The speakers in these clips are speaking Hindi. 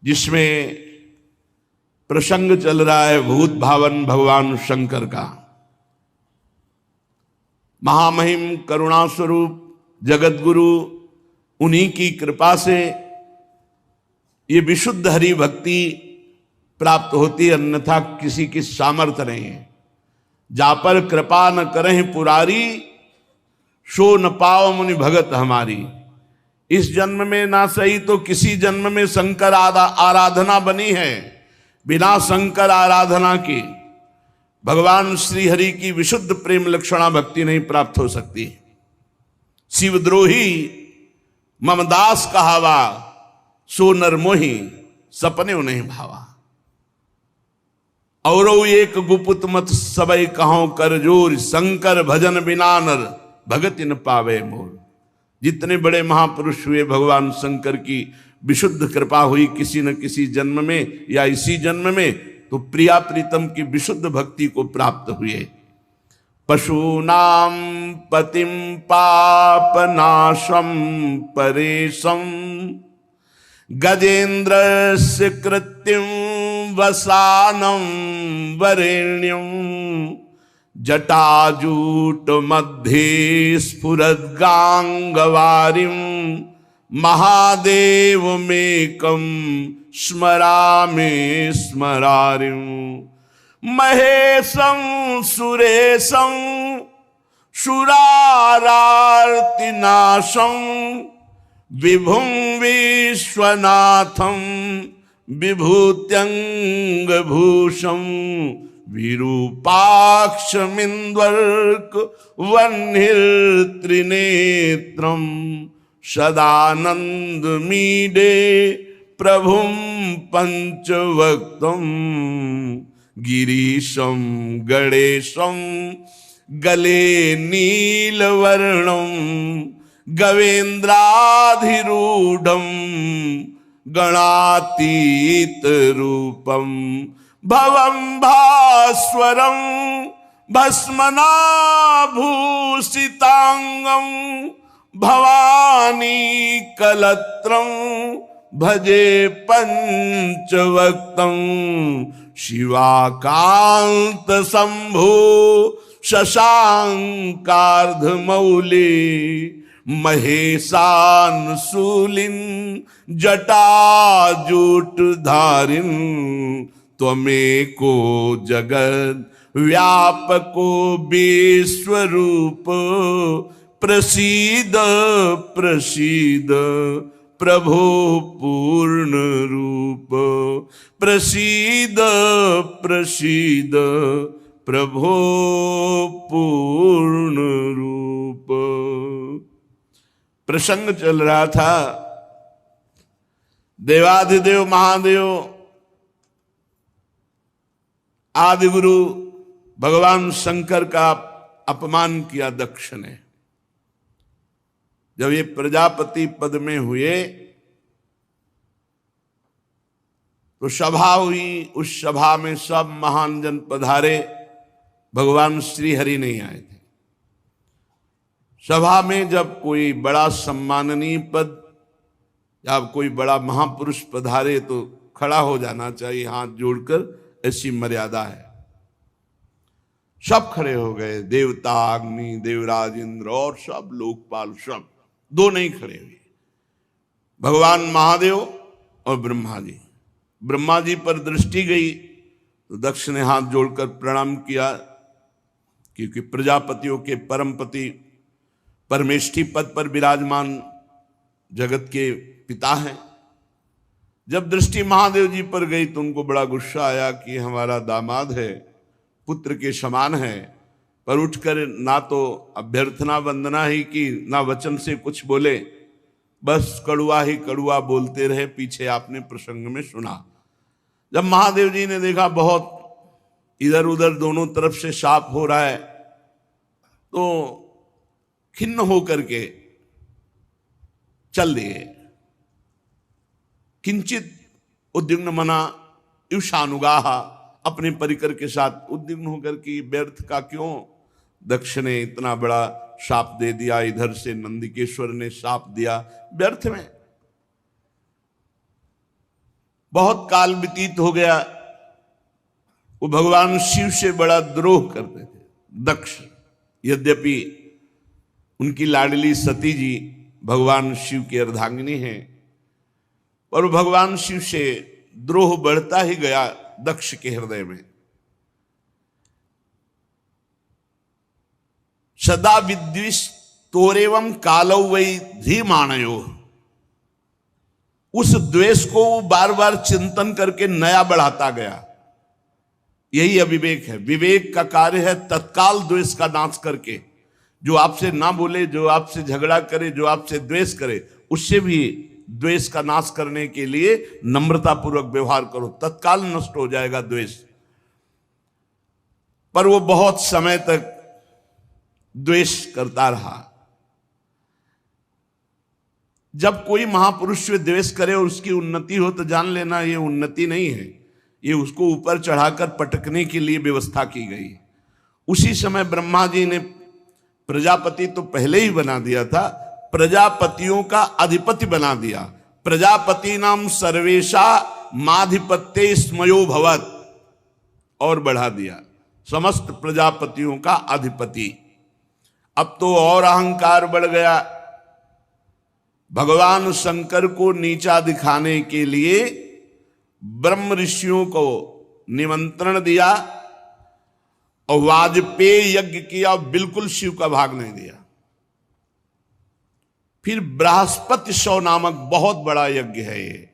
जिसमें प्रसंग चल रहा है भूत भावन भगवान शंकर का। महामहिम करुणा स्वरूप जगत गुरु उन्हीं की कृपा से ये विशुद्ध हरि भक्ति प्राप्त होती, अन्यथा किसी की सामर्थ्य नहीं है। जा पर कृपा न करें पुरारी, सो न पाओ मुनि भगत हमारी। इस जन्म में ना सही तो किसी जन्म में शंकर आराधना बनी है। बिना शंकर आराधना की भगवान श्री हरि की विशुद्ध प्रेम लक्षणा भक्ति नहीं प्राप्त हो सकती। शिवद्रोही ममदास कहावा, सो नरमोही सपने उन्हें भावा। औरो एक गुपुत मत सबई कहो कर जोर, शंकर भजन बिना नर भगति न पावे मोर। जितने बड़े महापुरुष हुए भगवान शंकर की विशुद्ध कृपा हुई किसी न किसी जन्म में या इसी जन्म में, तो प्रिया प्रीतम की विशुद्ध भक्ति को प्राप्त हुए। पशूनाम पतिम पापनाशम परेशम, गजेन्द्रस्य कृत्यं वसानं वरेण्यं। जटाजूट मध्ये स्फुरद्गांगवारिं, महादेवमेकं स्मरामि स्मरारिं। महेशं सुरेशं सुरारार्तिनाशं, विभुं विश्वनाथं विभूत्यंगभूषं। विरूपाक्षमिन्द्वर्क वह्निर्त्रिनेत्रं, सदानन्दमीडे प्रभुं पंचवक्त्रं। गिरीशं गणेशं गले नीलवर्णं, गवेन्द्राधिरूढं गणातीत रूपं। भवं भास्वरं भस्मनाभूषितांगं, भवानी कलत्रं भजे पंचवक्त्रं। शिवाकांत शंभो शशांकार्धमौले, महेशानशूलिन जटाजूटधारिन्। त्वमेको जगद व्यापको विश्वरूप, प्रसीद प्रसीद प्रभो पूर्ण रूप। प्रसीद प्रसीद प्रभो पूर्ण रूप। प्रसंग चल रहा था देवाधिदेव महादेव आदि गुरु भगवान शंकर का अपमान किया दक्ष ने। जब ये प्रजापति पद में हुए तो सभा हुई, उस सभा में सब महान जन पधारे, भगवान श्री हरि नहीं आए थे। सभा में जब कोई बड़ा सम्माननीय पद या कोई बड़ा महापुरुष पधारे तो खड़ा हो जाना चाहिए हाथ जोड़कर, ऐसी मर्यादा है। सब खड़े हो गए, देवता, अग्नि, देवराज, इंद्र और सब लोकपाल, सब। दो नहीं खड़े हुए, भगवान महादेव और ब्रह्मा जी। ब्रह्मा जी पर दृष्टि गई तो दक्ष ने हाथ जोड़कर प्रणाम किया, क्योंकि प्रजापतियों के परमपति परमेष्ठी पद पर विराजमान जगत के पिता हैं। जब दृष्टि महादेव जी पर गई तो उनको बड़ा गुस्सा आया कि हमारा दामाद है, पुत्र के समान है, पर उठकर ना तो अभ्यर्थना वंदना ही की, ना वचन से कुछ बोले, बस कड़ुआ ही कड़ुआ बोलते रहे। पीछे आपने प्रसंग में सुना। जब महादेव जी ने देखा बहुत इधर उधर दोनों तरफ से शाप हो रहा है, तो खिन्न होकर के चल दिए। किंचित उद्विग्न मना ईशानुगाह, अपने परिकर के साथ उद्विग्न होकर कि व्यर्थ का क्यों दक्ष ने इतना बड़ा शाप दे दिया, इधर से नंदिकेश्वर ने शाप दिया, व्यर्थ में। बहुत काल व्यतीत हो गया, वो भगवान शिव से बड़ा द्रोह करते थे दक्ष। यद्यपि उनकी लाडली सती जी भगवान शिव की अर्धांगिनी हैं, और भगवान शिव से द्रोह बढ़ता ही गया दक्ष के हृदय में। सदा विद्विष तोरेवम कालौ वै धीमानयो, उस द्वेष को बार बार चिंतन करके नया बढ़ाता गया। यही अविवेक है। विवेक का कार्य है तत्काल द्वेष का नाश करके, जो आपसे ना बोले, जो आपसे झगड़ा करे, जो आपसे द्वेष करे, उससे भी द्वेष का नाश करने के लिए नम्रता पूर्वक व्यवहार करो, तत्काल नष्ट हो जाएगा द्वेष। पर वो बहुत समय तक द्वेष करता रहा। जब कोई महापुरुष से द्वेष करे और उसकी उन्नति हो तो जान लेना ये उन्नति नहीं है, ये उसको ऊपर चढ़ाकर पटकने के लिए व्यवस्था की गई। उसी समय ब्रह्मा जी ने प्रजापति तो पहले ही बना दिया था, प्रजापतियों का अधिपति बना दिया। प्रजापति नाम सर्वेशा माधिपत्य स्मयो भवत, और बढ़ा दिया समस्त प्रजापतियों का अधिपति। अब तो और अहंकार बढ़ गया। भगवान शंकर को नीचा दिखाने के लिए ब्रह्म ऋषियों को निमंत्रण दिया और वाजपेयी यज्ञ किया, बिल्कुल शिव का भाग नहीं दिया। फिर बृहस्पति सौ नामक बहुत बड़ा यज्ञ है ये।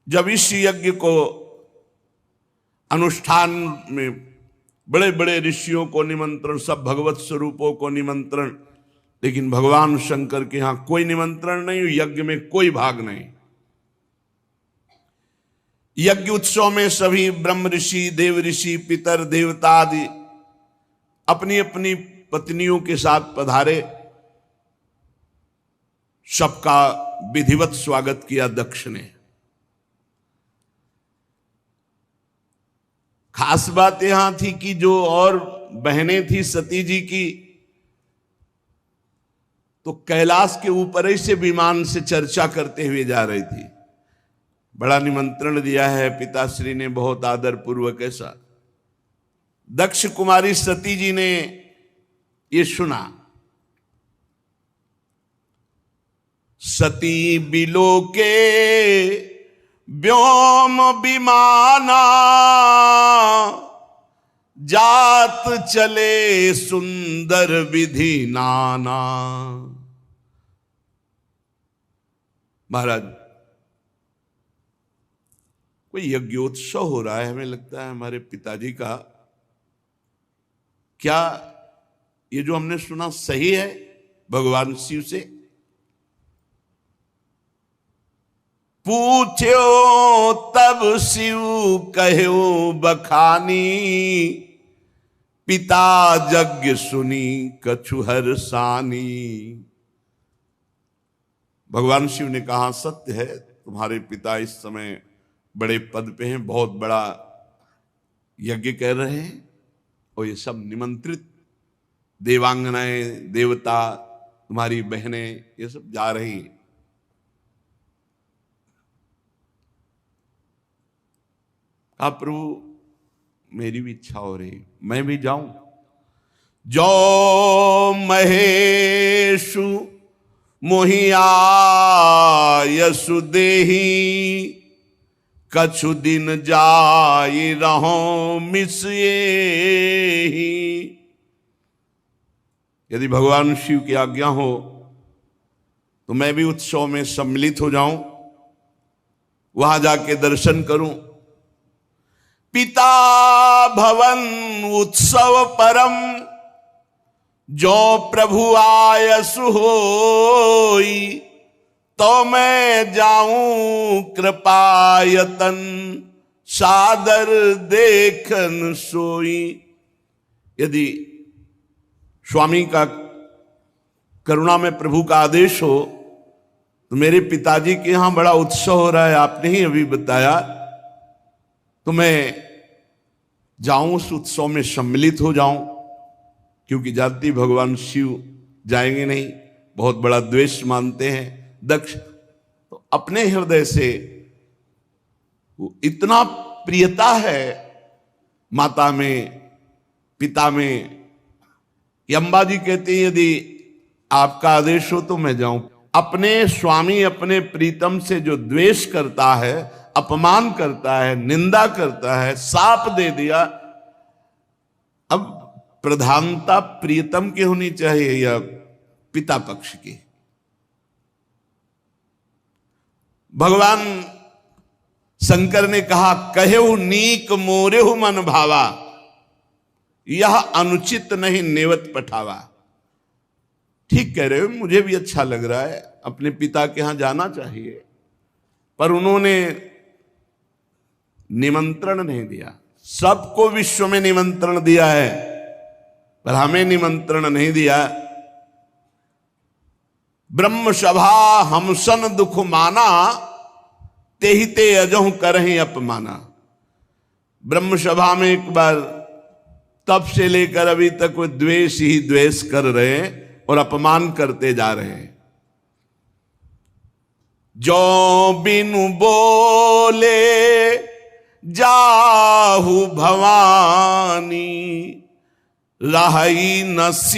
जब इस यज्ञ को अनुष्ठान में बड़े बड़े ऋषियों को निमंत्रण, सब भगवत स्वरूपों को निमंत्रण, लेकिन भगवान शंकर के यहां कोई निमंत्रण नहीं, यज्ञ में कोई भाग नहीं। यज्ञ उत्सव में सभी ब्रह्म ऋषि, देव ऋषि, पितर, देवता आदि अपनी अपनी पत्नियों के साथ पधारे। सबका विधिवत स्वागत किया दक्ष ने। खास बात यहां थी कि जो और बहनें थी सती जी की, तो कैलाश के ऊपर ही से विमान से चर्चा करते हुए जा रही थी। बड़ा निमंत्रण दिया है पिताश्री ने, बहुत आदर पूर्वक ऐसा। दक्ष कुमारी सती जी ने ये सुना। सती बिलोके व्योम विमाना, जात चले सुंदर विधि नाना। महाराज, कोई यज्ञोत्सव हो रहा है, हमें लगता है हमारे पिताजी का। क्या ये जो हमने सुना सही है भगवान शिव से? पूछो तब शिव कहो बखानी, पिता यज्ञ सुनी कछु हर्षानी। भगवान शिव ने कहा सत्य है, तुम्हारे पिता इस समय बड़े पद पे हैं, बहुत बड़ा यज्ञ कर रहे हैं, और ये सब निमंत्रित देवांगनाएं, देवता, तुम्हारी बहनें, ये सब जा रही हैं। कहा प्रभु मेरी भी इच्छा हो रही, मैं भी जाऊं। जो महेशु मोहिया यसु देही, कछु दिन जाई रहो मिसिए। यदि भगवान शिव की आज्ञा हो तो मैं भी उत्सव में सम्मिलित हो जाऊं, वहां जाके दर्शन करूं। पिता भवन उत्सव परम, जो प्रभु आयसु होई, तो मैं जाऊं कृपायतन, सादर देखन सोई। यदि स्वामी का करुणा में प्रभु का आदेश हो तो मेरे पिताजी के यहां बड़ा उत्सव हो रहा है, आपने ही अभी बताया, तो मैं जाऊं, उस उत्सव में सम्मिलित हो जाऊं। क्योंकि जानती भगवान शिव जाएंगे नहीं, बहुत बड़ा द्वेष मानते हैं दक्ष। तो अपने हृदय से वो इतना प्रियता है माता में, पिता में। अम्बा जी कहते हैं यदि आपका आदेश हो तो मैं जाऊं। अपने स्वामी, अपने प्रीतम से जो द्वेष करता है, अपमान करता है, निंदा करता है, शाप दे दिया, अब प्रधानता प्रीतम की होनी चाहिए या पिता पक्ष की? भगवान शंकर ने कहा, कहेहु नीक मोरेहु मन भावा, यह अनुचित नहीं नेवत पठावा। ठीक कह रहे हो, मुझे भी अच्छा लग रहा है, अपने पिता के यहां जाना चाहिए, पर उन्होंने निमंत्रण नहीं दिया। सबको विश्व में निमंत्रण दिया है, पर हमें निमंत्रण नहीं दिया। ब्रह्म सभा हमसन दुख माना, तेहि ते अजहु करहि अपमाना। ब्रह्म सभा में एक बार तब से लेकर अभी तक वो द्वेष ही द्वेष कर रहे हैं और अपमान करते जा रहे हैं। जो बिनु बोले जाहु भवानी, रही न